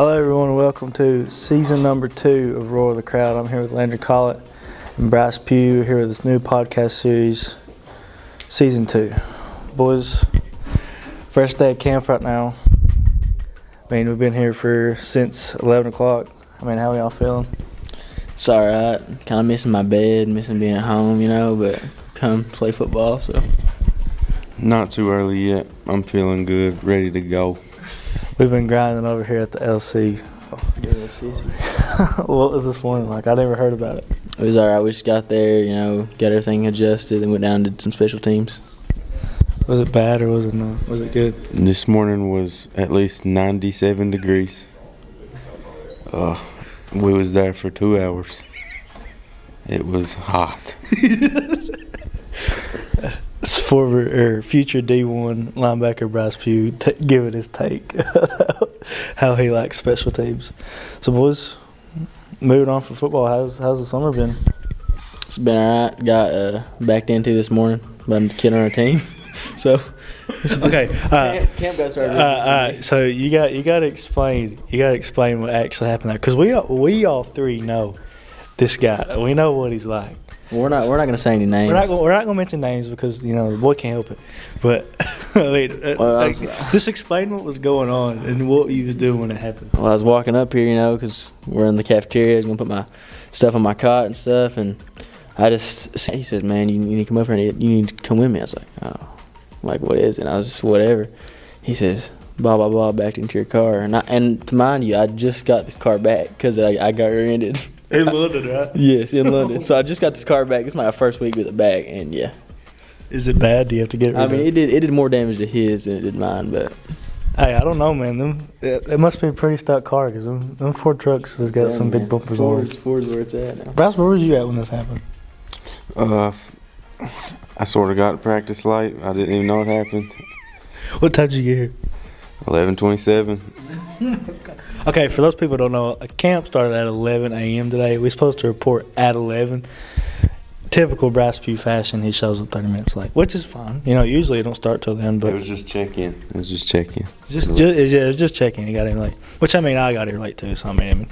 Hello, everyone. Welcome to season number 2 of Roar the Crowd. I'm here with Landry Collett and Bryce Pugh. We're here with this new podcast series, season 2. Boys, first day of camp right now. I mean, we've been here since 11 o'clock. I mean, how are y'all feeling? It's all right. Kind of missing my bed, missing being at home, but come play football, so. Not too early yet. I'm feeling good, ready to go. We've been grinding over here at the LC. What was this morning like? I never heard about it. It was all right. We just got there, got everything adjusted, then went down and did some special teams. Was it bad or was it not? Was it good? This morning was at least 97 degrees. We was there for 2 hours. It was hot. Future D1 linebacker Bryce Pugh giving his take how he likes special teams. So, boys, moving on from football, how's the summer been? It's been all right. Got backed into this morning by a kid on our team. So, okay. Camp got started. All right. So you got to explain what actually happened there, because we all three know this guy. We know what he's like. We're not going to say any names. We're not going to mention names because the boy can't help it. But I mean, just explain what was going on and what you was doing when it happened. Well, I was walking up here, because we're in the cafeteria. I was going to put my stuff on my cot and stuff, and he says, "Man, you need to come up here and you need to come with me." I was like, "Oh, like what is it?" And I was just whatever. He says, "Blah blah blah, back into your car." And to mind you, I just got this car back because I got rear-ended. In London, right? Yes, in London. So I just got this car back. It's my first week with it back, and yeah. Is it bad? Do you have to get rid of it? It did more damage to his than it did mine, but. Hey, I don't know, man. It must be a pretty stout car because them Ford trucks has got some big bumpers on it. Ford's where it's at now. Bryce, where was you at when this happened? I sort of got to practice late. I didn't even know it happened. What time did you get here? 11:27. Okay, for those people who don't know, a camp started at 11 a.m. today. We're supposed to report at 11. Typical Bryce Pugh fashion, he shows up 30 minutes late, which is fine. Usually it don't start till then. But It was just check-in. It was just check-in. It was just checking. He got in late, which I got here late too. So it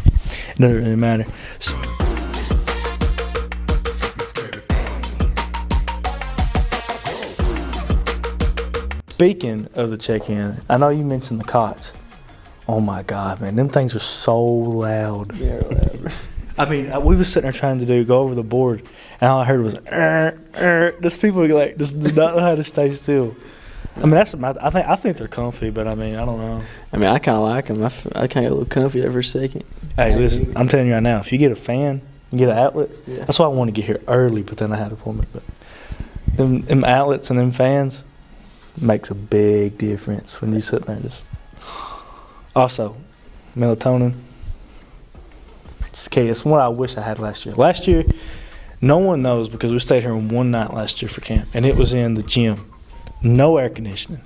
doesn't really matter. Speaking of the check-in, I know you mentioned the cots. Oh my God, man, them things are so loud. Yeah, whatever. We was sitting there trying to go over the board, and all I heard was, This people just do not know how to stay still. I think they're comfy, but I don't know. I kind of like them. I kind of get a little comfy there for a second. Hey, listen, I'm telling you right now, if you get a fan, you get an outlet. Yeah. That's why I want to get here early, but then I had an appointment. But them outlets and them fans makes a big difference when you sit there just. Also, melatonin. It's the key. It's what I wish I had last year. Last year, no one knows because we stayed here one night last year for camp, and it was in the gym. No air conditioning.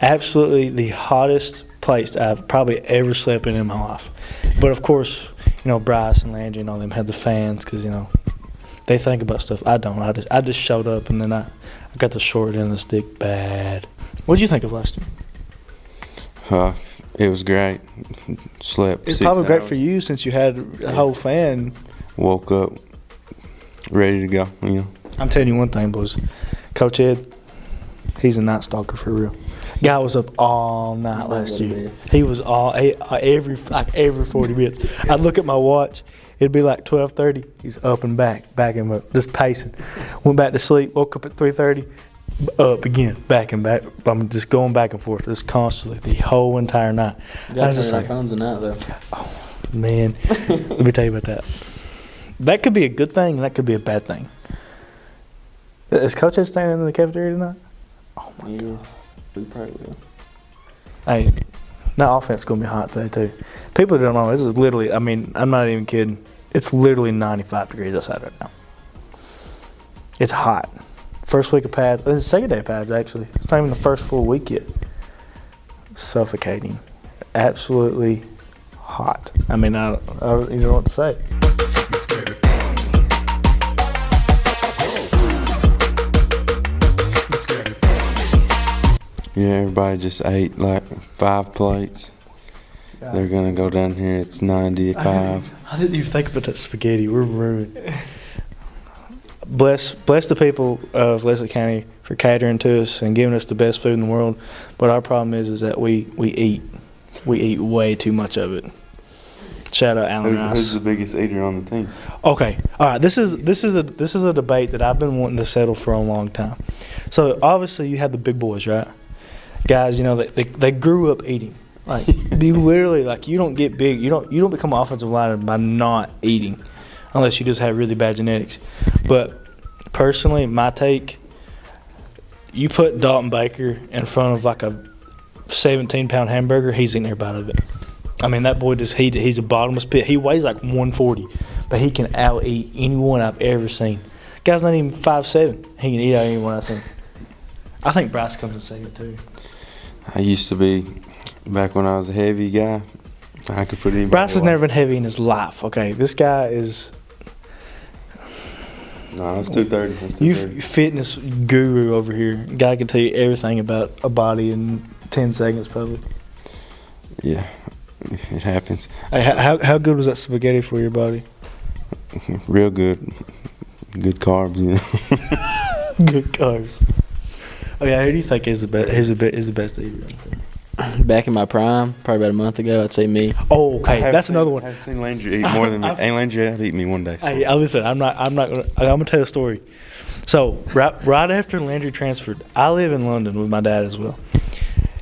Absolutely the hottest place I've probably ever slept in my life. But, of course, Bryce and Landry and all them had the fans because, they think about stuff. I don't. I just showed up, and then I got the short end of the stick bad. What did you think of last year? It was great. Slept. It's 6 probably great hours. for you since you had a whole fan. Woke up, ready to go. I'm telling you one thing, boys. Coach Ed, he's a night stalker for real. Guy was up all night last year. He was every 40 minutes. I'd look at my watch. It'd be like 12:30. He's up and back and up, just pacing. Went back to sleep. Woke up at 3:30. Up again, back and back. I'm just going back and forth, just constantly the whole entire night. I was just like, phones a night though. Oh man, let me tell you about that. That could be a good thing, and that could be a bad thing. Is Coach Ed staying in the cafeteria tonight? Oh my God. We probably will. Hey, that offense is gonna be hot today too. People don't know. This is literally. I'm not even kidding. It's literally 95 degrees outside right now. It's hot. First week of pads. It's the second day of pads, actually. It's not even the first full week yet. Suffocating. Absolutely hot. I don't even know what to say. Yeah, everybody just ate like 5 plates. They're gonna go down here. It's 95. I didn't even think about that spaghetti. We're ruined. Bless the people of Leslie County for catering to us and giving us the best food in the world. But our problem is that we eat way too much of it. Shout out Alan Rice. Who's the biggest eater on the team? Okay, all right. This is a debate that I've been wanting to settle for a long time. So obviously you have the big boys, right? Guys, you know they grew up eating. Like you literally, like, you don't get big. You don't become an offensive lineman by not eating, unless you just have really bad genetics. But personally, my take, you put Dalton Baker in front of like a 17-pound hamburger, he's eating every bite of it. I mean, that boy he's a bottomless pit. He weighs like 140, but he can out-eat anyone I've ever seen. Guy's not even 5'7". He can eat out anyone I've seen. I think Bryce comes in second too. I used to be, back when I was a heavy guy, I could put anybody. Bryce has never been heavy in his life, okay? This guy is... No, I was 230. You fitness guru over here. Guy can tell you everything about a body in 10 seconds, probably. Yeah, it happens. Hey, how good was that spaghetti for your body? Real good. Good carbs, you know. Good carbs. Oh yeah, who do you think is the best? Is the best eater? Back in my prime, probably about a month ago, I'd say me. Oh, okay, that's another one. I've seen Landry eat more than me. Hey, Landry had to eat me one day. So. Hey, listen, I'm gonna tell a story. So right after Landry transferred, I live in London with my dad as well.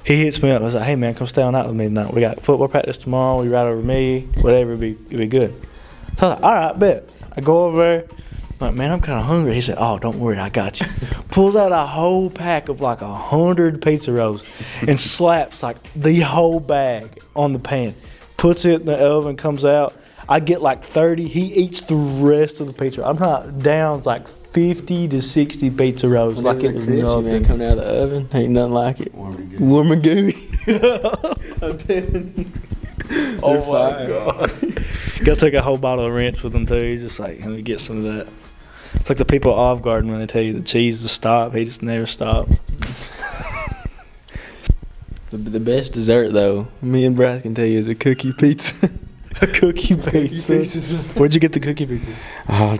He hits me up. I was like, "Hey man, come stay all night with me tonight. We got football practice tomorrow. We ride over me, whatever. It'll be good." So I was like, "All right, bet." I go over there. I'm like, "Man, I'm kind of hungry." He said, "Oh, don't worry, I got you." Pulls out a whole pack of like 100 pizza rolls and slaps like the whole bag on the pan. Puts it in the oven, comes out. I get like 30. He eats the rest of the pizza. I'm not down like 50 to 60 pizza rolls. Like it was nothing. Coming out of the oven, ain't nothing like it. Warm and gooey. I'm telling you. Oh my God. Gotta take a whole bottle of ranch with him too. He's just like, let me get some of that. It's like the people at Olive Garden when they tell you the cheese to stop. He just never stopped. The best dessert, though, me and Bryce can tell you, is a cookie pizza. A cookie pizza. Where'd you get the cookie pizza? Oh,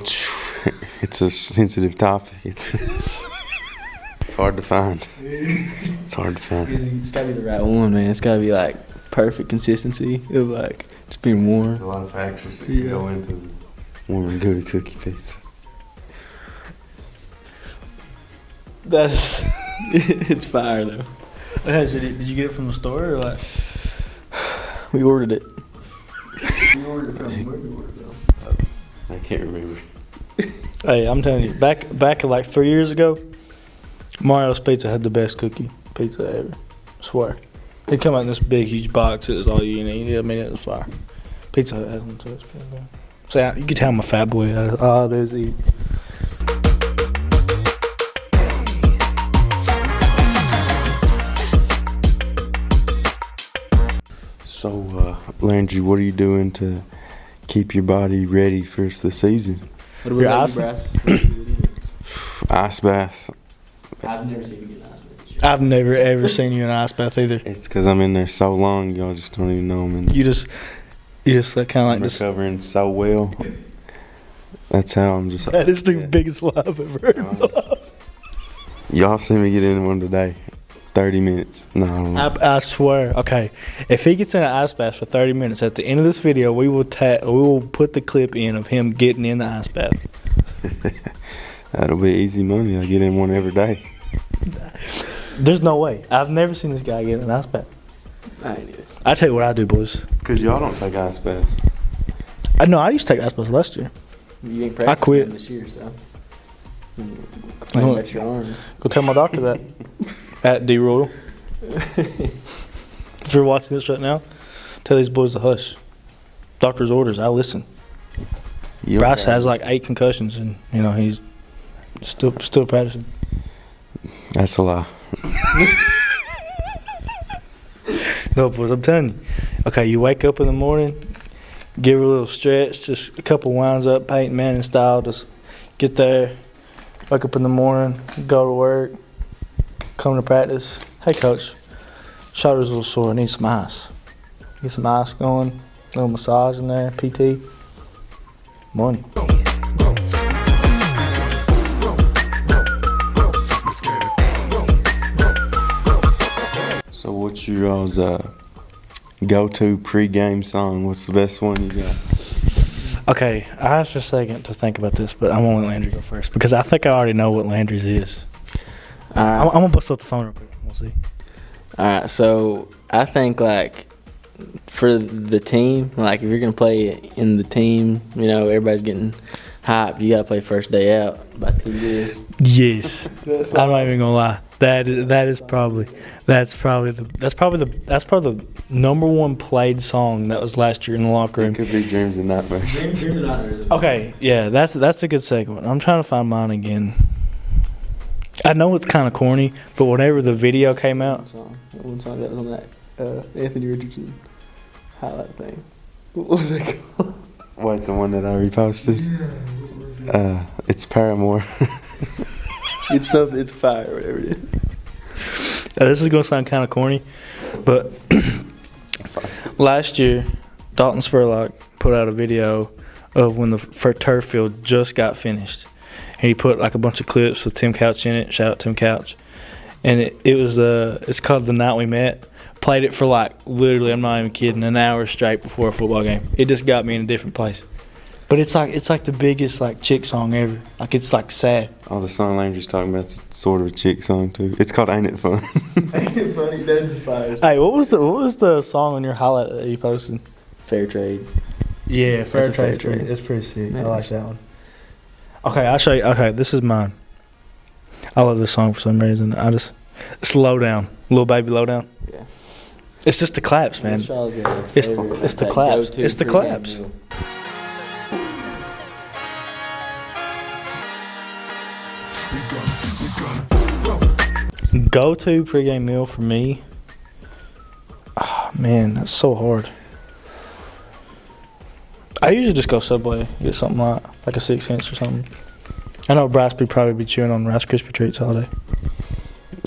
it's a sensitive topic. It's hard to find. It's hard to find. It's gotta be the right one, man. It's gotta be like perfect consistency of like just being warm. A lot of factors that go into warm and gooey cookie pizza. That's It's fire though. Did you get it from the store or like? We ordered it. Where we ordered from? I can't remember. Hey, I'm telling you, back like 3 years ago, Mario's Pizza had the best cookie pizza ever. I swear. It come out in this big, huge box. It was all you need. I mean, it was fire. Pizza Hut has one too. It's pretty good. So you can tell I'm a fat boy. All I do is eat. So, Landry, what are you doing to keep your body ready for the season? What about you, Bryce? Ice baths. I've never seen you get an ice bath. I've never ever seen you in an ice bath either. It's because I'm in there so long, y'all just don't even know I'm in there. You just like kind of like just. Recovering so well. That's how I'm just. That is the biggest lie I've ever heard. Y'all see me get in one today. 30 minutes. No, I don't know. I swear. Okay, if he gets in an ice bath for 30 minutes, at the end of this video, we will put the clip in of him getting in the ice bath. That'll be easy money. I get in one every day. There's no way. I've never seen this guy get in an ice bath. I ain't either. I tell you what I do, boys. Because y'all don't take ice baths. I know I used to take ice baths last year. You ain't I practicing quit. this year, so. No. About your arm. Go tell my doctor that. At D Royal. If you're watching this right now, tell these boys to hush. Doctor's orders. I listen. Bryce has like 8 concussions, and he's still practicing. That's a lie. No, boys, I'm telling you. Okay, you wake up in the morning, give her a little stretch, just a couple winds up, Peyton Manning style. Just get there, wake up in the morning, go to work, come to practice. Hey, coach, shoulder's a little sore. I need some ice. Get some ice going. A little massage in there. PT. Money. So what's your all's go-to pre-game song? What's the best one you got? Okay, I have just a second to think about this, but I'm gonna let Landry go first because I think I already know what Landry's is. I'm gonna bust up the phone real quick. We'll see. All right, so I think like for the team, like if you're gonna play in the team, you know everybody's getting hyped. You gotta play first day out by TBS. Yes, I'm not even gonna lie. That's probably the number one played song that was last year in the locker room. It could be Dreams and Nightmares. Okay, yeah, that's a good second one. I'm trying to find mine again. I know it's kind of corny, but whenever the video came out, One song that was on that Anthony Richardson highlight thing. What was it called? What, the one that I reposted? Yeah, what was it? It's Paramore. It's something. It's fire, or whatever it is. this is gonna sound kind of corny, but last year, Dalton Spurlock put out a video of when the turf field just got finished, and he put like a bunch of clips with Tim Couch in it. Shout out Tim Couch, and it's called The Night We Met. Played it for like literally, I'm not even kidding, an hour straight before a football game. It just got me in a different place. But it's like the biggest like chick song ever. Like it's like sad. Oh, the song Landry's talking about is sort of a chick song too. It's called Ain't It Fun? Ain't it funny? That's fire. Hey, what was the song on your highlight that you posted? Fair trade. Yeah, Fair Trade. It's pretty sick. Yeah, I like that one. Okay, I'll show you. Okay, this is mine. I love this song for some reason. It's Low Down, Little Baby Low Down. Yeah. It's just the claps, man. It's the claps. It's the claps. Go-to pregame meal for me. Oh, man, that's so hard. I usually just go Subway, get something like a 6 cents or something. I know Bryce would probably be chewing on Rice Krispie treats all day.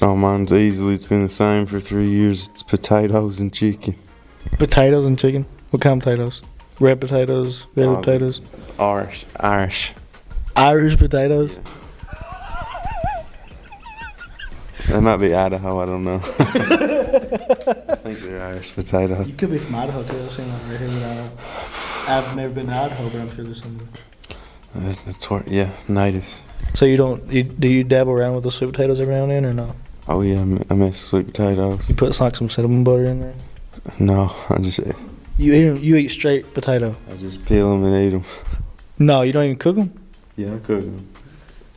Oh, mine's easily. It's been the same for 3 years. It's potatoes and chicken. Potatoes and chicken? What kind of potatoes? Red potatoes, yellow potatoes? Irish. Irish potatoes? Yeah. That might be Idaho, I don't know. I think they're Irish potatoes. You could be from Idaho too. I've seen one right here in Idaho. I've never been to Idaho, but I'm sure there's some. That's what, yeah, natives. So do you dabble around with the sweet potatoes every now and then, or no? Oh yeah, I miss sweet potatoes. You put like some cinnamon butter in there. No, I just You eat straight potato. I just peel them and eat them. No, you don't even cook them. Yeah, I cook them.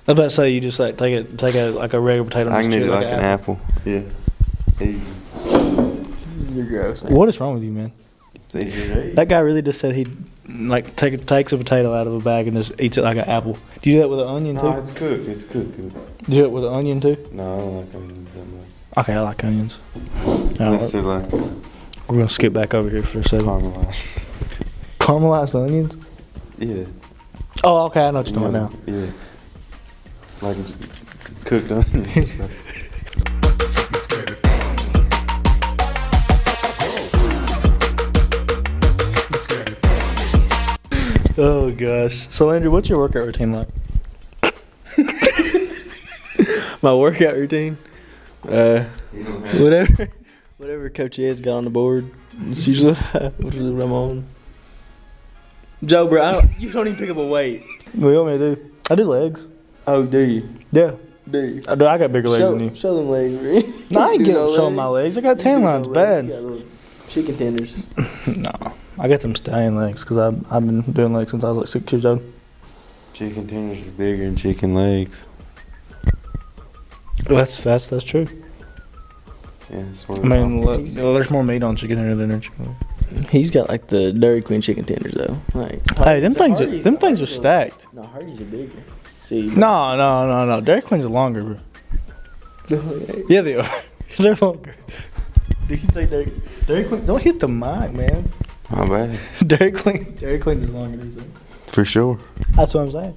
I was about to say you just like take a like a regular potato. And I can just eat it chew like an apple. Yeah, easy. You're gross, man. What is wrong with you, man? It's easy to eat. That guy really just said he like takes a potato out of a bag and just eats it like an apple. Do you do that with an onion too? No, it's cooked. It's cooked. Do you do it with an onion too? No, I don't like onions that much. Okay, I like onions. Unless they're like We're gonna skip back over here for a second. caramelized. Caramelized onions? Yeah. Oh, okay, I know what you're doing now. Yeah. Like cooked onions. Oh gosh. So Andrew, what's your workout routine like? My workout routine? Whatever Coach Ed's got on the board. It's usually what I'm on. Joe, bro, you don't even pick up a weight. What do you want me to do? I do legs. Oh, do you? Yeah. Do you? I got bigger legs than you. Show them legs, bro. No, I ain't getting showing my legs. I got tan lines bad. You got little chicken tenders. No, I got them stallion legs because I've been doing legs since I was like 6 years old. Chicken tenders is bigger than chicken legs. Well, that's true. Yeah, that's what I mean, there's more meat on chicken tender than there chicken legs. He's got like the Dairy Queen chicken tenders though. Like, Hey, them things are stacked. No, Hardee's are bigger. See? No. Dairy Queens are longer, bro. Yeah, they are. They're longer. Do you think Dairy Queen? Don't hit the mic, man. My bad. Dairy Queens is longer than that. For sure. That's what I'm saying.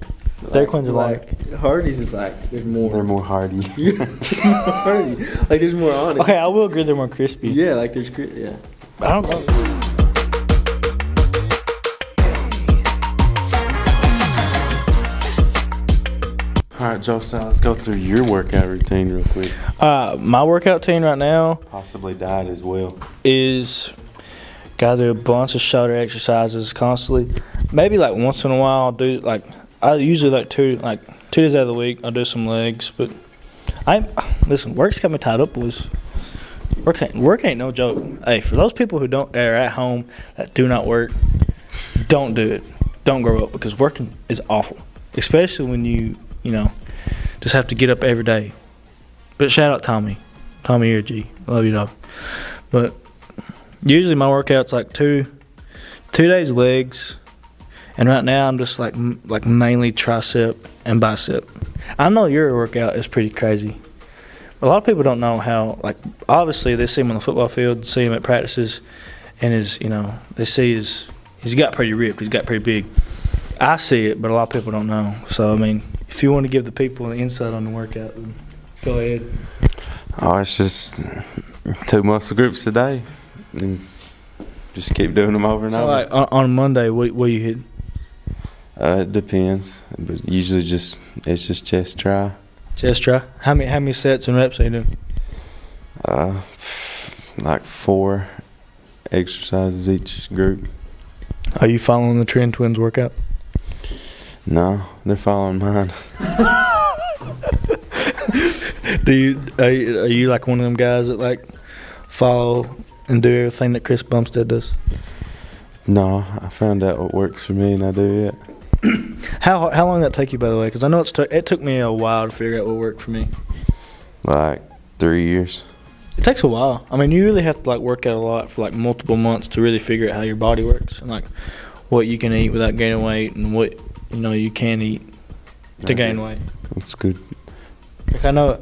Dairy Queens are longer. Hardee's is like there's more. They're more hardy. Hardy. Like there's more on it. Okay, I will agree they're more crispy. Yeah, like there's yeah. I don't know. All right, Josiah, let's go through your workout routine real quick. My workout routine right now Possibly diet as well. is gotta do a bunch of shoulder exercises constantly. Maybe like once in a while I'll do I usually like 2 days out of the week I'll do some legs. But listen, work's got me tied up, boys. Work ain't no joke. Hey, for those people who are at home that do not work, don't do it. Don't grow up, because working is awful, especially when you just have to get up every day. But shout out Tommy here, G. Love you, dog. But usually my workout's like 2 days legs, and right now I'm just like mainly tricep and bicep. I know your workout is pretty crazy. A lot of people don't know how, obviously they see him on the football field, see him at practices, and they see he's got pretty ripped, he's got pretty big. I see it, but a lot of people don't know. So, I mean, if you want to give the people an insight on the workout, then go ahead. Oh, it's just 2 muscle groups a day, and just keep doing them over and So, over. on Monday, what you hit? It depends, but usually it's just chest try. Chest try. How many sets and reps are you doing? Like 4 exercises each group. Are you following the Trend Twins workout? No, they're following mine. Are you like one of them guys that follow and do everything that Chris Bumstead does? No, I found out what works for me, and I do it. How long did that take you, by the way? Because I know it took me a while to figure out what worked for me. Like 3 years. It takes a while. I mean, you really have to work out a lot for multiple months to really figure out how your body works and what you can eat without gaining weight and what you can eat to gain weight. That's good. I know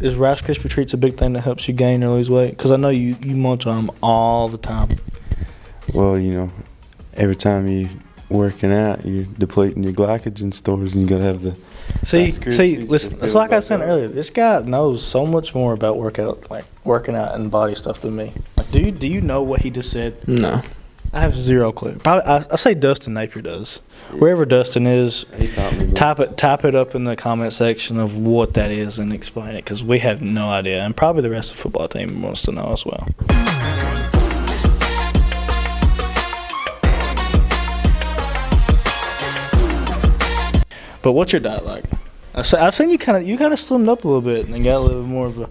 is Rice Krispie treats a big thing that helps you gain or lose weight? Because I know you munch on them all the time. Well, every time you working out, you're depleting your glycogen stores, and you gotta have the. See, listen. It's like I said earlier. This guy knows so much more about working out and body stuff than me. Do you know what he just said? No. I have zero clue. Probably, I say Dustin Napier does. Wherever Dustin is, He taught me. type it up in the comment section of what that is and explain it, because we have no idea, and probably the rest of the football team wants to know as well. But what's your diet like? I've seen you kind of slimmed up a little bit and got a little more of a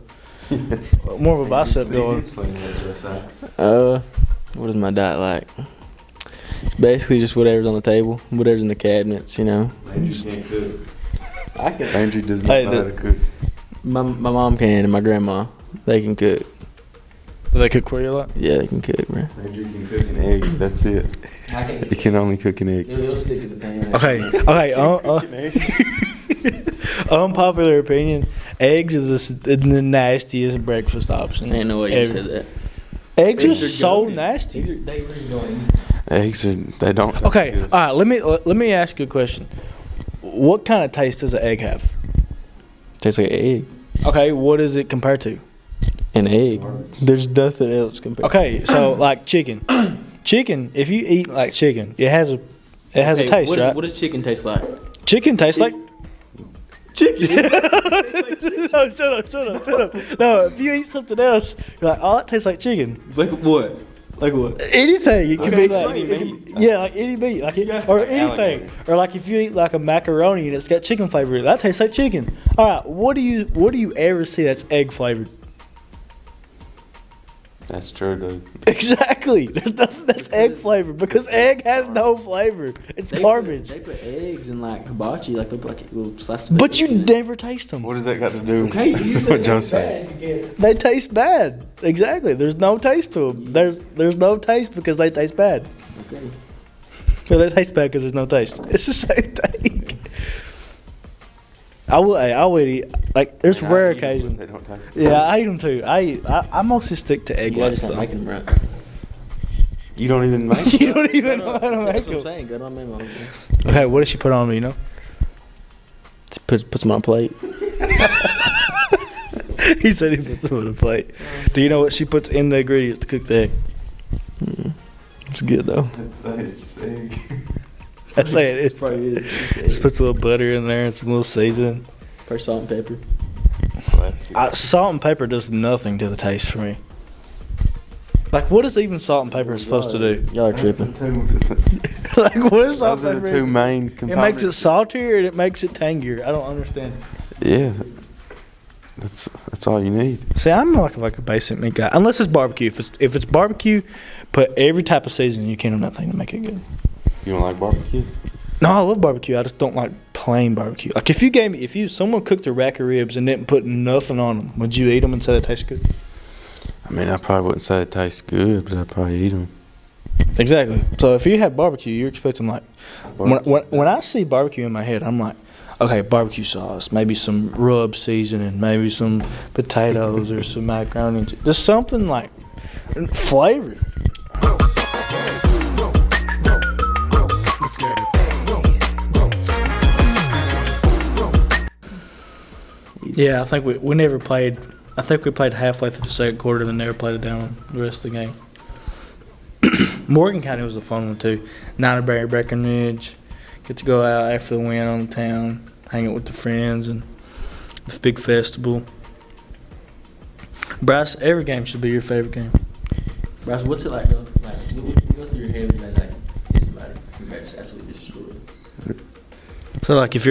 bicep going. What is my diet like? It's basically just whatever's on the table, whatever's in the cabinets, Andrew can't cook. I can. Andrew does not know how to cook. My mom can and my grandma, they can cook. Do they cook for you a lot? Yeah, they can cook, bro. Andrew can cook an egg. That's it. He can only cook an egg. It'll stick to the pan. Okay. Unpopular opinion: eggs is the nastiest breakfast option. Ain't no way you said that. Eggs are so nasty. They really don't. Eggs they don't. taste Okay, good. all right. Let me ask you a question. What kind of taste does an egg have? Tastes like an egg. Okay, what is it compared to? An egg. There's nothing else compared. Okay, so chicken. Chicken. If you eat chicken, it has a taste, right? What does chicken taste like? Chicken tastes like Chicken. No, shut up. No, if you eat something else, you're like, oh, that tastes like chicken. Like what? Like what? Anything. It could be explain meat. yeah, like any meat, or anything, or if you eat a macaroni and it's got chicken flavor in it, that tastes like chicken. All right, what do you ever see that's egg flavored? That's true, dude. Exactly. There's nothing that's egg flavored, because egg has no flavor. It's garbage. They put eggs in hibachi, they'll put a little slice of But you bacon. never taste them. What does that got to do with Okay, you said what John that's said? bad. They taste bad. Exactly. There's no taste to them. There's no taste because they taste bad. Okay. So they taste bad because there's no taste. It's the same thing. I would eat there's I rare eat 'em, but occasions. They don't taste good. Yeah, I eat them too. I mostly stick to egg Yeah, I white just not stuff. making them right. You don't even make it. You don't even know how to make That's what I'm them. saying. Good on me, mom. Okay, what does she put on me? Puts them on a plate. He said he puts them on a plate. Do you know what she puts in the ingredients to cook the egg? It's good though. It's just egg. I say it is. Probably Just puts a little butter in there and some little seasoning. For salt and pepper. Classic. Salt and pepper does nothing to the taste for me. Like, what is even salt and pepper supposed to do? Y'all are tripping. Like, what is salt Those are and the pepper? two main It components. makes it saltier and it makes it tangier. I don't understand. Yeah. That's all you need. See, I'm like a basic meat guy. Unless it's barbecue. If it's barbecue, put every type of seasoning you can on that thing to make it good. You don't like barbecue? No, I love barbecue. I just don't like plain barbecue. Like if someone cooked a rack of ribs and didn't put nothing on them, would you eat them and say it tastes good? I mean, I probably wouldn't say it tastes good, but I'd probably eat them. Exactly. So if you have barbecue, you're expecting like when I see barbecue in my head, I'm like, okay, barbecue sauce, maybe some rub seasoning, maybe some potatoes or some macaroni, just something like flavor. Yeah, I think we never played. I think we played halfway through the second quarter and then never played it down the rest of the game. Morgan County was a fun one too. Niner Breckenridge. Get to go out after the win on the town, hang out with the friends, and the big festival. Bryce, every game should be your favorite game. Bryce, what's it like, though? Like, what goes through your head when you like hit somebody? You're just absolutely destroyed. So like if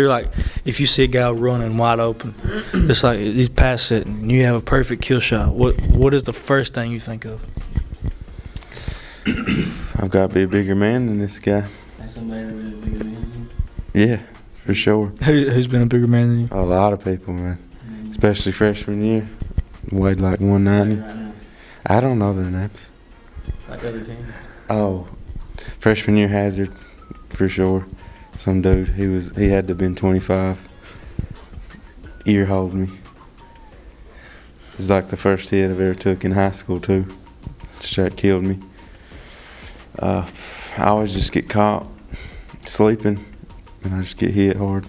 you see a guy running wide open, it's like he's pass sitting, and you have a perfect kill shot. What is the first thing you think of? I've got to be a bigger man than this guy. That's somebody really bigger than you. Yeah, for sure. Who's been a bigger man than you? A lot of people, man. Especially freshman year. Weighed like 190. Right now, I don't know their names. like other teams. Oh, freshman year Hazard, for sure. Some dude, he had to have been 25. Ear hold me. It's like the first hit I've ever took in high school too. Straight killed me. I always just get caught sleeping, and I just get hit hard.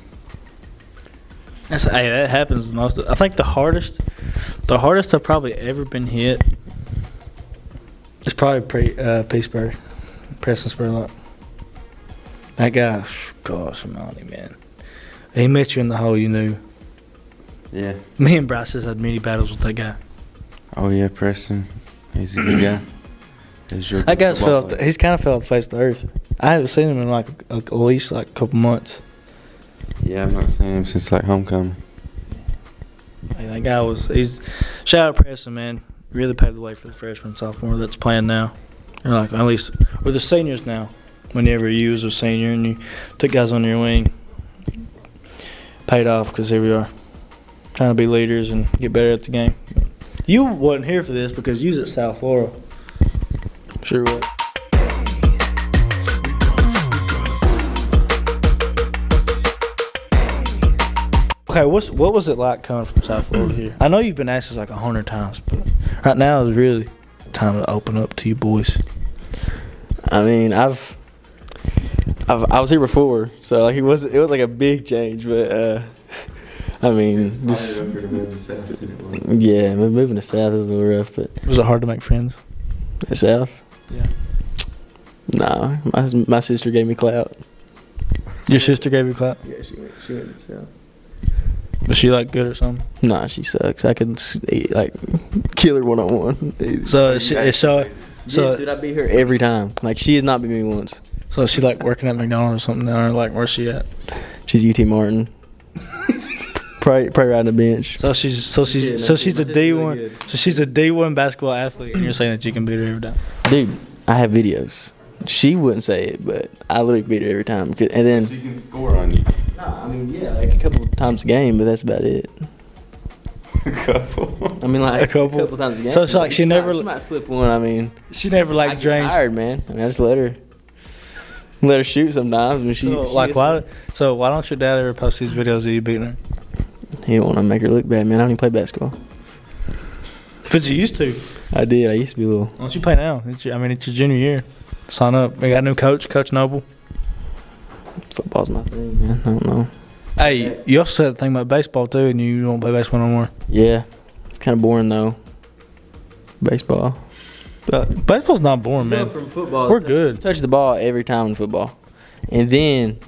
That happens the most. I think the hardest I've probably ever been hit is probably Pittsburgh, Preston Spurlock. That guy, gosh, Monty, man. He met you in the hole, you knew. Yeah. Me and Bryce has had many battles with that guy. Oh yeah, Preston. He's a good guy. That guy's he's kind of fell off the face of the earth. I haven't seen him in like at least like a couple months. Yeah, I've not seen him since like homecoming. Hey, that guy shout out Preston, man. Really paved the way for the freshman sophomore that's playing now. Or like at least or the seniors now. Whenever you was a senior and you took guys under your wing, paid off because here we are, trying to be leaders and get better at the game. You wasn't here for this because you was at South Laurel. Sure was. Okay, what was it like coming from South Florida here? I know you've been asked this like 100 times, but right now is really time to open up to you boys. I mean, I was here before, so like it was like a big change, but I mean, just yeah, moving to South is a little rough, but Was it hard to make friends? the South, Yeah. nah, my sister gave me clout. Your sister gave you clap? Yeah, she went to South. Was she like good or something? Nah, she sucks. I could like kill her 1-on-1. So Yes, dude, I beat her every time. Like she has not beat me once. So is she like working at McDonald's or something down there? Like where's she at? She's UT Martin. probably riding the bench. So she's a D1. So she's a D1 basketball athlete, and you're saying that you can beat her every time. Dude, I have videos. She wouldn't say it, but I literally beat her every time. And then She can score on you. nah, I mean yeah, like a couple times a game, but that's about it. A couple. I mean like A couple? times a game. So it's like she might slip one. I mean, She never I like get drains. tired, man. I mean, I just let her shoot sometimes. When So why don't your dad ever post these videos of you beating her? He don't want to make her look bad, man. I don't even play basketball. But you used to. I did. I used to be a little. Why don't you play now? It's your junior year. Sign up. We got a new coach, Coach Noble. Football's my thing, man. I don't know. Hey, you also said the thing about baseball too, and you don't play baseball no more. Yeah, kind of boring though. Baseball. Baseball's not boring, man. From football, We're good. Touch the ball every time in football. And then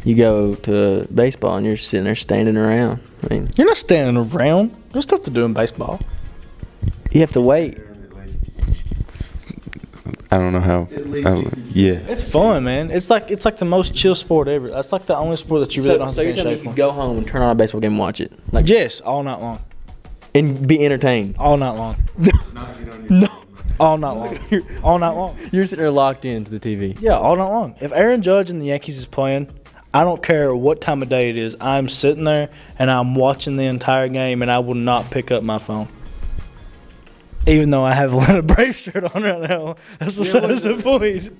you go to baseball and you're sitting there standing around. I mean, You're not standing around. There's stuff to do in baseball. you have to wait. I don't know how. At least Yeah. It's fun, man. It's like the most chill sport ever. That's like the only sport that you really don't have So to you're pay telling me shape you on. could go home and turn on a baseball game and watch it, like, Yes, all night long. and be entertained. All night long. Not get on your No. All night long. All night long. You're sitting there locked into the TV. Yeah, all night long. If Aaron Judge and the Yankees is playing, I don't care what time of day it is. I'm sitting there and I'm watching the entire game, and I will not pick up my phone. Even though I have a Atlanta Braves shirt on right now, that's the point.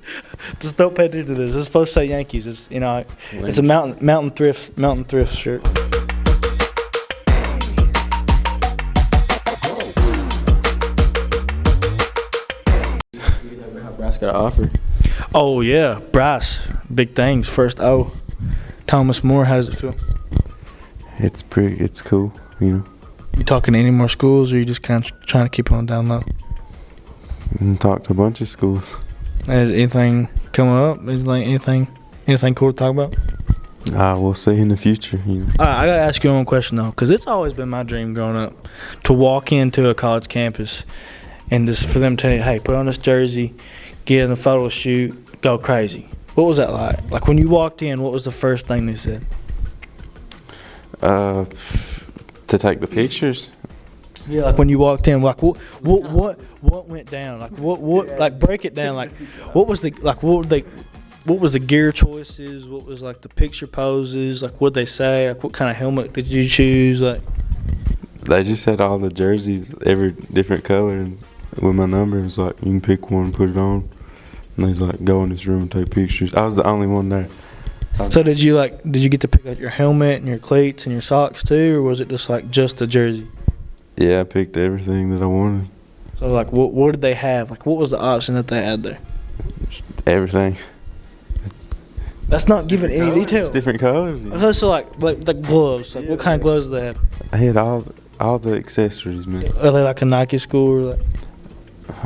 Just don't pay attention to this. It's supposed to say Yankees. It's it's a mountain thrift shirt. How Bryce got an offer. Oh yeah, Bryce, big things. First, Thomas Moore. How does it feel? It's cool, you know. You talking to any more schools, or you just kind of trying to keep on down low? And talked to a bunch of schools. Has anything coming up? Is like anything cool to talk about? We'll see in the future, you know. All right, I gotta ask you one question though, because it's always been my dream growing up to walk into a college campus and just for them to tell you, hey, put on this jersey, get in a photo shoot, go crazy. What was that like? Like when you walked in, what was the first thing they said? To take the pictures. Yeah, like when you walked in, like what went down? Like what like break it down? Like what was the gear choices? What was like the picture poses? Like what they say? Like what kind of helmet did you choose? Like They just had all the jerseys, every different color, and with my number, it was like, you can pick one and put it on. And they was like, go in this room and take pictures. I was the only one there. so did you get to pick out your helmet and your cleats and your socks too, or was it just a jersey? Yeah, I picked everything that I wanted. So like what did they have? Like what was the option that they had there? Everything. That's not giving any Just detail. different colors. So like gloves. Like what kind of gloves do they have? I had all the accessories, man. Are they like a Nike school or like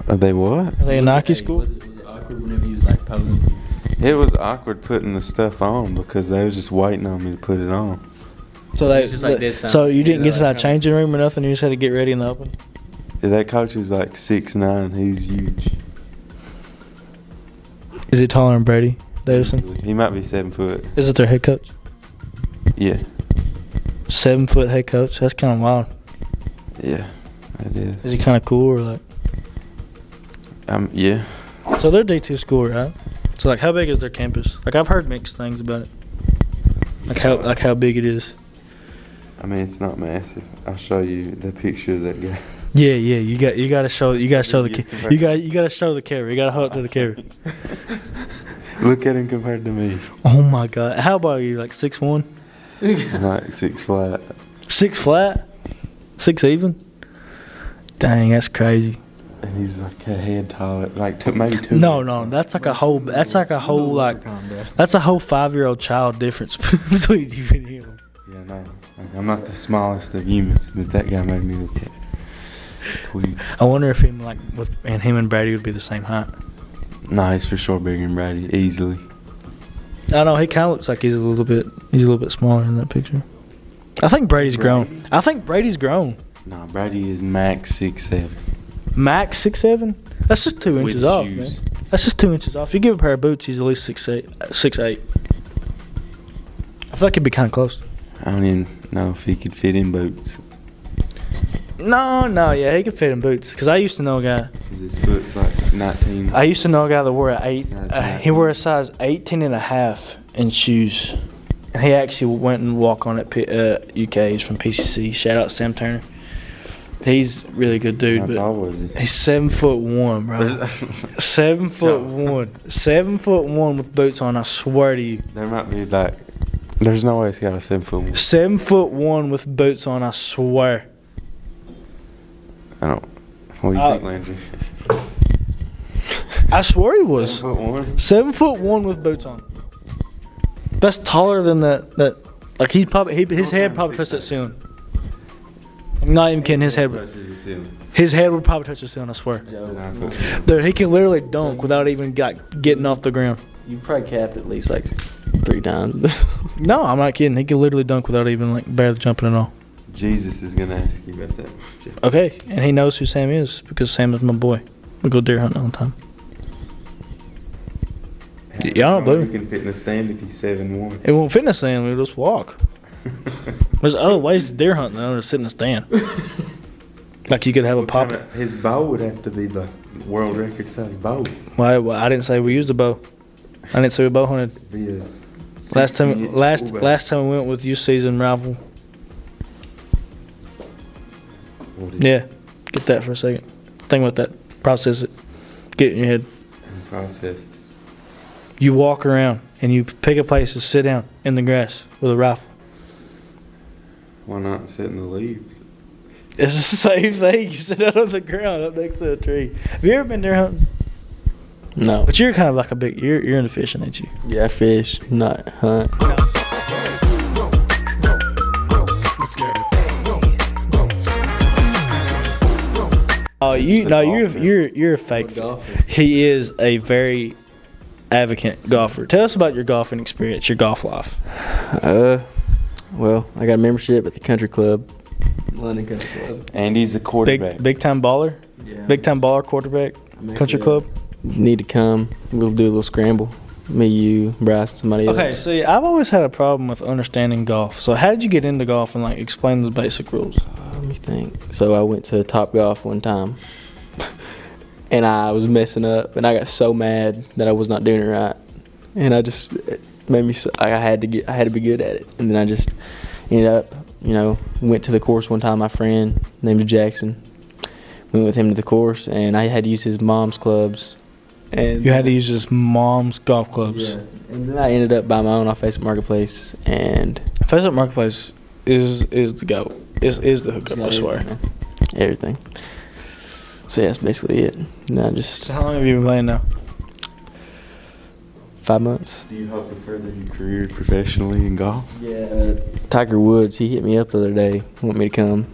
Are they what? are they a Nike school? Was it awkward whenever he was like posing for you? It was awkward putting the stuff on because they was just waiting on me to put it on. So they It's just like this, so you didn't get to like that changing room or nothing. You just had to get ready in the open. Yeah, that coach is like 6'9". He's huge. Is he taller than Brady Davison? He might be 7 foot. Is it their head coach? Yeah. 7 foot head coach. That's kind of wild. Yeah, it is. Is he kind of cool or like? Yeah. So they're D2 school, right? So like, how big is their campus? Like I've heard mixed things about it. Like how big it is. I mean, it's not massive. I'll show you the picture of that guy. Yeah. You got to show the you got to show the camera. You got to hold it to the camera. Look at him compared to me. Oh my God! How about you? Like 6'1"? Like 6 flat. 6 flat? 6 even? Dang, that's crazy. And he's like a head taller, like maybe 2. No, that's like a whole. That's like a whole like. That's a whole 5-year-old child difference between you and him. Yeah, no. Like, I'm not the smallest of humans, but that guy made me look at tweet. I wonder if him and Brady would be the same height. No, he's for sure bigger than Brady, easily. I know he kind of looks like he's a little bit smaller in that picture. I think Brady's grown. No, Brady is max 6'7". Max 6'7"? That's just 2 inches With off, shoes. man. That's just 2 inches off. You give a pair of boots, he's at least 6'8". I feel like it'd be kind of close. I don't even know if he could fit in boots. No, yeah, he could fit in boots. Because I used to know a guy. Because his foot's like 19. I used to know a guy that wore a 8. Size He wore a size 18 and a half in shoes. And he actually went and walked on at UK. He's from PCC. Shout out Sam Turner. He's a really good dude. How But tall was he? he's 7'1", bro. 7'1". 7'1" with boots on. I swear to you. There might be like, there's no way he's got a 7 foot. 7'1" with boots on. I swear. I don't. What do you think, Landry? I swear he was 7'1". 7'1" with boots on. That's taller than that. Like his head probably touched that ceiling. I'm not even kidding. His head would probably touch the ceiling. I swear. Dude, he can literally dunk without even getting off the ground. You probably capped at least like 3 times. No, I'm not kidding. He could literally dunk without even like barely jumping at all. Jesus is gonna ask you about that. Okay, and he knows who Sam is because Sam is my boy. We go deer hunting all the time. Y'all do. He can fit in a stand if he's 7'1". It won't fit in a stand. We'll just walk. There's other ways to deer hunt than to sit in a stand. Like you could have a pop. His bow would have to be the world record size bow. Well, I didn't say we used a bow. I didn't say we bow hunted. Be a Last time 60-inch last time we went with youth season rival. fullback. Yeah, get that for a second. Think about that. Process it. Get it in your head. Processed. You walk around and you pick a place to sit down in the grass with a rifle. Why not sit in the leaves? It's the same thing. You sit out on the ground up next to a tree. Have you ever been deer hunting? No. But you're kind of like you're into fishing, ain't you? Yeah, I fish, not hunt. Oh, you're a fake golfer. He is a very advocate golfer. Tell us about your golfing experience, your golf life. Well, I got a membership at the country club, London Country Club. And he's a quarterback. Big time baller. Yeah. Big time baller quarterback. Country club. You need to come. We'll do a little scramble. Me, you, Bryce, somebody else. Okay, see, I've always had a problem with understanding golf. So how did you get into golf and like explain the basic rules? Let me think. So I went to Top Golf one time, and I was messing up, and I got so mad that I was not doing it right, and it made me. I had to be good at it, and then I just ended up, went to the course one time. My friend named Jackson, went with him to the course, and I had to use his mom's clubs. And You had to use his mom's golf clubs. Yeah, and then I ended up buying my own off Facebook Marketplace, and Facebook Marketplace is the go. Is the hookup, I swear. Everything. So yeah, that's basically it. Now just So how long have you been playing now? 5 months. Do you hope to further your career professionally in golf? Yeah. Tiger Woods, he hit me up the other day. Want me to come?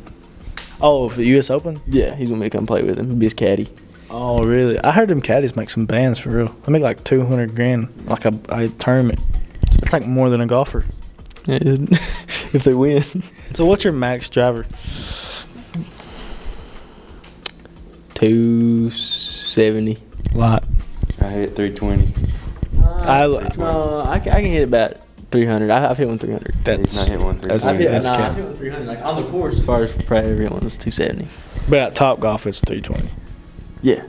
Oh, for the U.S. Open? Yeah, he's want me to come play with him. Be his caddy. Oh, really? I heard them caddies make some bands for real. They make like $200,000, like a tournament. That's like more than a golfer. Yeah, if they win. So what's your max driver? 270. Lot. I hit 320. I can hit about 300. I've hit one 300. He's not hit one 320. I've hit one 300. Like on the course, as far as probably everyone is 270. But at Top Golf, it's 320. Yeah.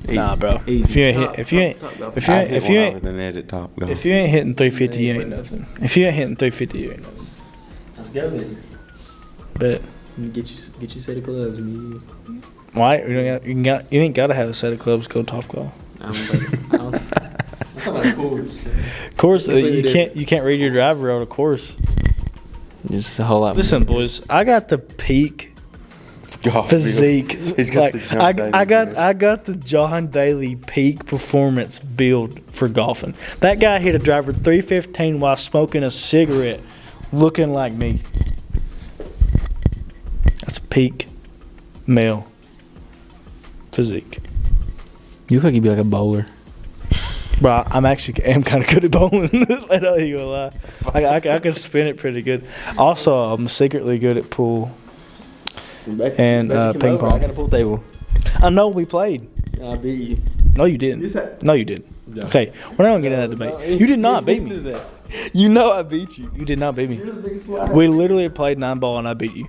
Nah, bro. Easy. If you ain't Top Golf. if you ain't hitting 350, you ain't nothing. If you ain't hitting 350, you ain't nothing. Let's go then. Bet. Get you a set of gloves. Why? You ain't gotta have a set of clubs to go Top Golf. I'm talking about a course. Course, you can't read your driver on a course. Just a whole lot. Listen, boys, I got the peak Golf physique. He's got the John Daly I got the John Daly peak performance build for golfing. That guy hit a driver 315 while smoking a cigarette, looking like me. That's peak male physique. You look like you'd be like a bowler. Bro, I'm kind of good at bowling. I don't even lie. I can spin it pretty good. Also, I'm secretly good at pool. And ping pong. I got a pool table. I know we played. I beat you. No, you didn't. No, you didn't. No. Okay, we're not gonna get in that debate. You did not beat me. You know I beat you. You did not beat me. You're the biggest liar. We literally played 9-ball and I beat you.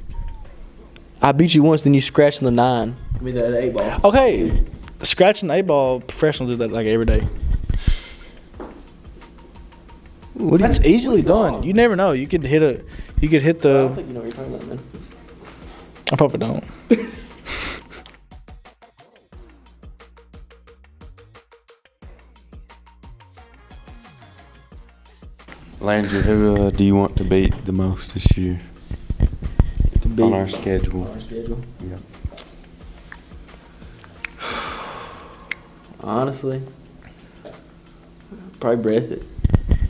I beat you once, then you scratched the 9. I mean the 8 ball. Okay, scratching the 8-ball, professionals do that like every day. That's easily done. You never know. You could hit the. I don't think you know what you're talking about, man. I probably don't. Landry, who do you want to beat the most this year? On our schedule. Yeah. Honestly, probably Breathitt.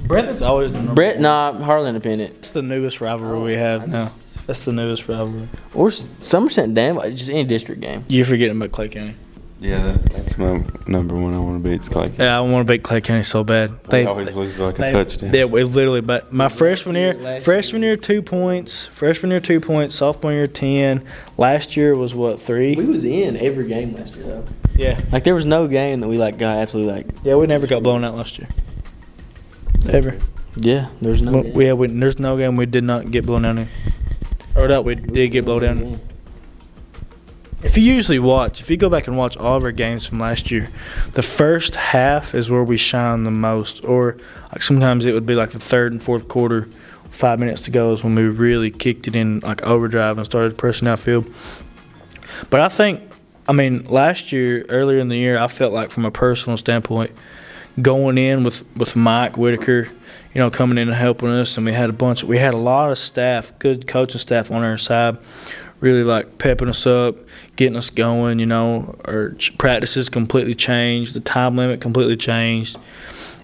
Breathitt's always the number one. Nah, Harlan Independent. It's the newest rivalry we have now. That's the newest rivalry. Or Somerset and Danville, just any district game. You're forgetting about Clay County. Yeah, that's my number one. I want to beat Clay County. Yeah, I want to beat Clay County so bad. They always lose like a touchdown. Yeah, we literally. But my freshman year 2 points. Freshman year 2 points. Sophomore year 10. Last year was what, 3? We was in every game last year though. Yeah. Like there was no game that we got absolutely like. Yeah, we never got blown out last year. Ever. Yeah, there's no. Game. There's no game we did not get blown out in. Or that we did get blown down in. If you go back and watch all of our games from last year, the first half is where we shine the most. Or like sometimes it would be like the third and fourth quarter, 5 minutes to go is when we really kicked it in like overdrive and started pressing outfield. But I mean, last year, earlier in the year, I felt like from a personal standpoint, going in with Mike Whitaker, coming in and helping us, and we had a lot of staff, good coaching staff on our side, really like pepping us up, getting us going. Our practices completely changed, the time limit completely changed,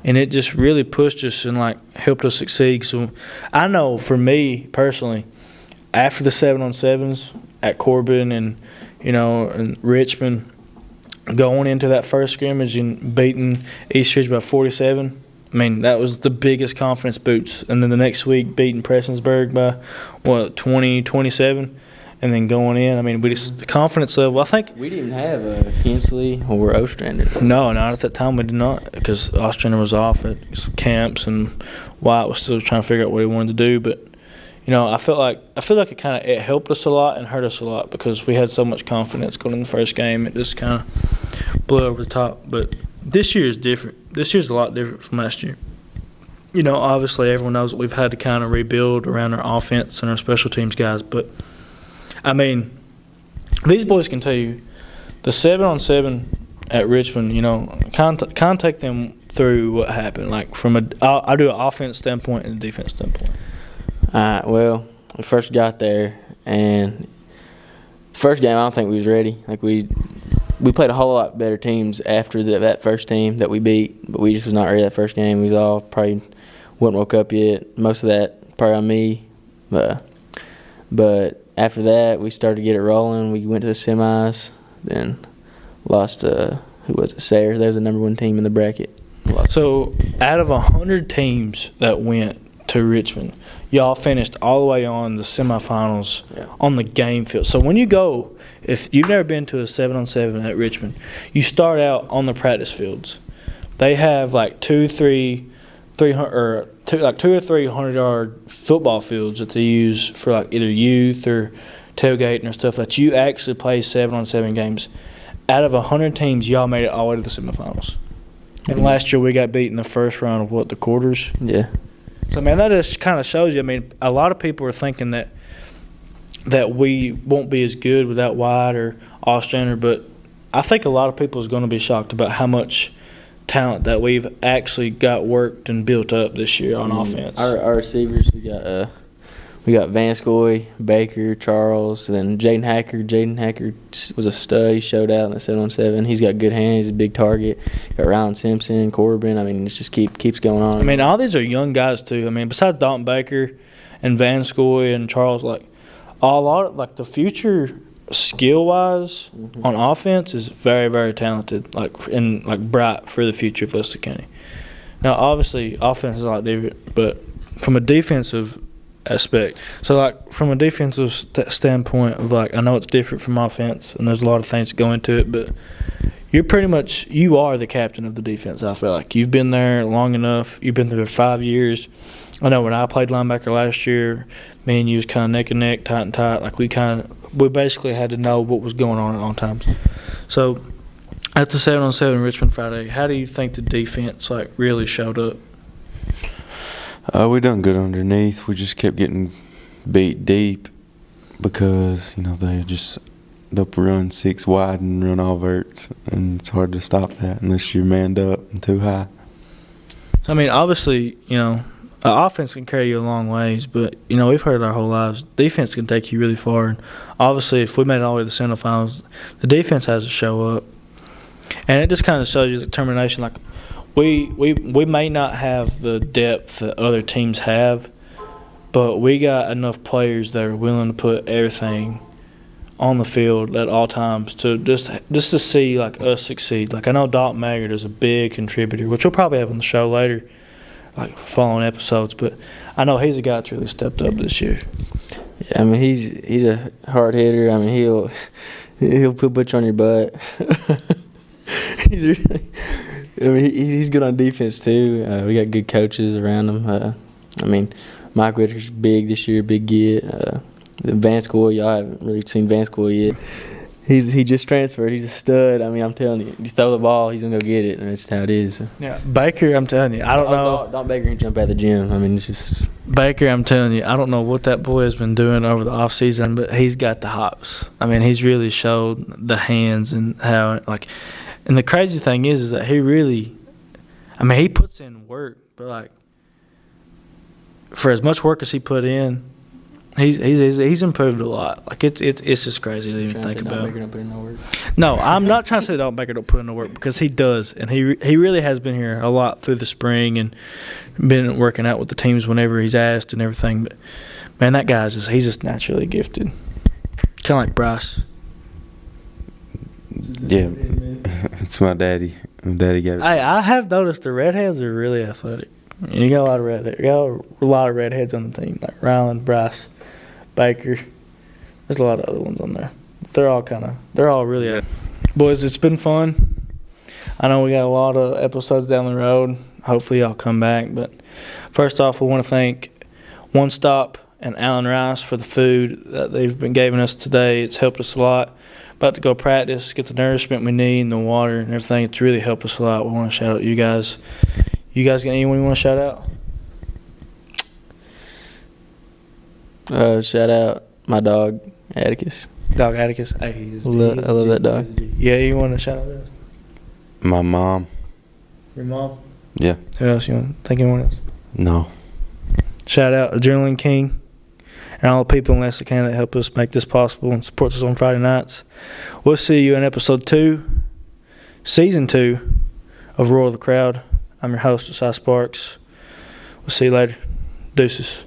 and it just really pushed us and like helped us succeed. So I know for me personally, after the 7-on-7s at Corbin and and Richmond, going into that first scrimmage and beating Eastridge by 47. I mean, that was the biggest confidence boost. And then the next week, beating Prestonsburg by, 27. And then going in, I mean, the confidence level, I think. We didn't have Hensley or Ostrander. No, not at that time we did not, because Ostrander was off at camps and Wyatt was still trying to figure out what he wanted to do. But, I feel like it helped us a lot and hurt us a lot because we had so much confidence going in the first game. It just kind of blew over the top. But this year is different. This year's a lot different from last year. Obviously everyone knows that we've had to kind of rebuild around our offense and our special teams guys. But, I mean, these boys can tell you the 7-on-7 at Richmond, kind of take them through what happened. Like I'll do an offense standpoint and a defense standpoint. Well, we first got there, and first game I don't think we was ready. Like we played a whole lot better teams after that first team that we beat, but we just was not ready that first game. We was all probably wasn't woke up yet. Most of that probably on me, but after that we started to get it rolling. We went to the semis, then lost who was it? Sayre. They was the number 1 team in the bracket. So out of 100 teams that went to Richmond, y'all finished all the way on the semifinals on the game field. So when you go, if you've never been to a 7-on-7 at Richmond, you start out on the practice fields. They have like 2 or 3 100-yard football fields that they use for like either youth or tailgating or stuff that you actually play 7-on-7 games. Out of 100 teams, y'all made it all the way to the semifinals. And last year we got beat in the first round of the quarters. Yeah. So, man, that just kind of shows you. I mean, a lot of people are thinking that we won't be as good without Wyatt or Ostrander, but I think a lot of people is going to be shocked about how much talent that we've actually got worked and built up this year on offense. Our receivers, we got Vanscoy, Baker, Charles, and then Jaden Hacker. Jaden Hacker was a stud. He showed out in the 7-on-7. He's got good hands. He's a big target. Got Ryan Simpson, Corbin. I mean, it just keeps going on. I mean, all these are young guys too. I mean, besides Dalton Baker and Vanscoy and Charles, the future skill-wise on offense is very, very talented, bright for the future of Leicester County. Now, obviously, offense is a lot different, but from a defensive aspect. So, from a defensive standpoint, I know it's different from offense, and there's a lot of things that go into it, but you are the captain of the defense, I feel like. You've been there long enough. You've been there 5 years. I know when I played linebacker last year, me and you was kind of neck and neck, tight and tight. We basically had to know what was going on at all times. So, at the 7-on-7 Richmond Friday, how do you think the defense, really showed up? We done good underneath. We just kept getting beat deep because, they'll run 6 wide and run all verts, and it's hard to stop that unless you're manned up and too high. So, I mean, obviously, offense can carry you a long ways, but, we've heard it our whole lives. Defense can take you really far. And obviously, if we made it all the way to the semifinals, the defense has to show up. And it just kind of shows you the determination. We may not have the depth that other teams have, but we got enough players that are willing to put everything on the field at all times to just to see like us succeed. Like I know Dalton Maggard is a big contributor, which we'll probably have on the show later, like following episodes. But I know he's a guy that's really stepped up this year. Yeah, I mean he's a hard hitter. I mean he'll put you on your butt. He's really, I mean he's good on defense too. We got good coaches around him. I mean Mike Whitaker's big this year, big get. Vance Goyle, y'all haven't really seen Vance Goyle yet. He just transferred. He's a stud. I mean, I'm telling you, you throw the ball, he's gonna go get it, and that's how it is. Yeah, Baker, I'm telling you, I don't know. Don Baker can jump out of the gym. I mean, it's just Baker, I'm telling you, I don't know what that boy has been doing over the off season, but he's got the hops. I mean, he's really showed the hands and how like. And the crazy thing is that he really, I mean, he puts in work, but like for as much work as he put in. He's improved a lot. Like it's just crazy to even think about. Baker don't put in no work. No, I'm not trying to say Dalton Baker don't put in the work because he does, and he really has been here a lot through the spring and been working out with the teams whenever he's asked and everything. But man, that guy's he's just naturally gifted, kind of like Bryce. Yeah, it's my daddy. My daddy got it. Hey, I have noticed the redheads are really athletic. You got a lot of redheads. You got a lot of redheads on the team, like Ryland, Bryce, Baker. There's a lot of other ones on there. They're all really. Yeah. Boys, it's been fun. I know we got a lot of episodes down the road. Hopefully y'all come back. But first off, we want to thank One Stop and Allen Rice for the food that they've been giving us today. It's helped us a lot. About to go practice, get the nourishment we need and the water and everything. It's really helped us a lot. We want to shout out you guys. You guys got anyone you want to shout out? Shout out my dog, Atticus. Dog Atticus. Hey, I love that dog. Yeah, you want to shout out us? My mom. Your mom? Yeah. Who else you want? Think anyone else? No. Shout out Adrenaline King and all the people in Lexington that help us make this possible and support us on Friday nights. We'll see you in episode 2, season 2 of Roar the Crowd. I'm your host, Josiah Sparks. We'll see you later. Deuces.